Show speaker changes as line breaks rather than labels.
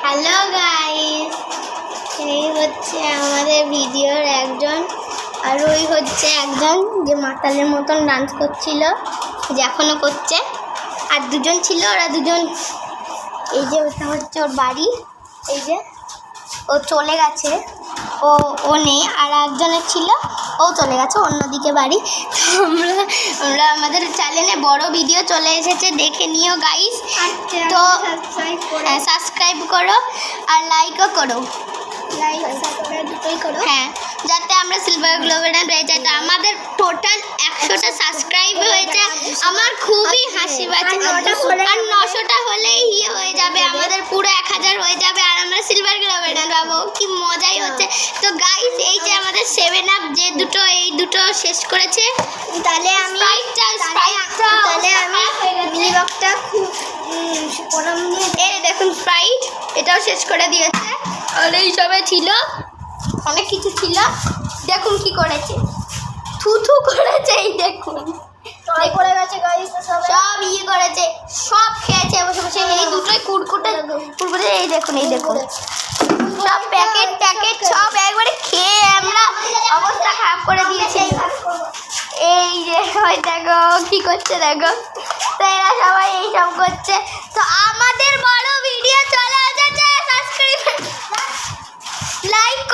Hello guys, এই হচ্ছে আমাদের ভিডিওর একজন, আর ওই হচ্ছে একজন যে মাতালের মতন ডান্স করছিল, যে এখনো করছে। আর দুজন ছিল, ওরা দুজন, এই যে ওটা হচ্ছে ওর বাড়ি, এই যে ও চলে গেছে, ও নেই। আর একজনের ছিল, ও চলে গেছে অন্যদিকে বাড়ি। তো আমরা আমাদের চ্যানেলে বড় ভিডিও চলে এসেছে, দেখে নিও গাইস। তো সাবস্ক্রাইব করো আর লাইকও করো, হ্যাঁ, যাতে আমরা সিলভার গ্লোবে না পেয়ে যাই। আমাদের টোটাল 100টা সাবস্ক্রাইব হয়েছে, আমার খুবই হাসি পাচ্ছে। আর 900টা হলেই হয়ে যাবে, আমাদের পুরো 1000 হয়ে যাবে, আর আমরা সিলভার গ্লোবে না পাবো। কি মজাই হচ্ছে। তো গাইস, এই যে আমাদের 7 আপ যে দুটো, এই দুটো শেষ করেছে। তাহলে আমি মিনি বক্সটা খুব প্রণাম নিয়ে, এই দেখুন স্প্রাইট, এটাও শেষ করে দিয়েছে। আর এই সবে ছিল, অনেক কিছু ছিল, দেখুন কি করেছে, থুথু করেছে, এই দেখুন করে গেছে গাইস, সব করেছে, সব খেয়েছে বসে বসে। এই দুটোই কুরকুরে, এই দেখুন সব প্যাকেট সব একবারে খেয়ে আমরা অবস্থা খারাপ করে দিয়েছি। এই যে দেখো কি করছে, দেখো। তো এরা সবাই এইসব করছে। তো আমাদের বড় ভিডিও চলে এসেছে, সাবস্ক্রাইব লাইক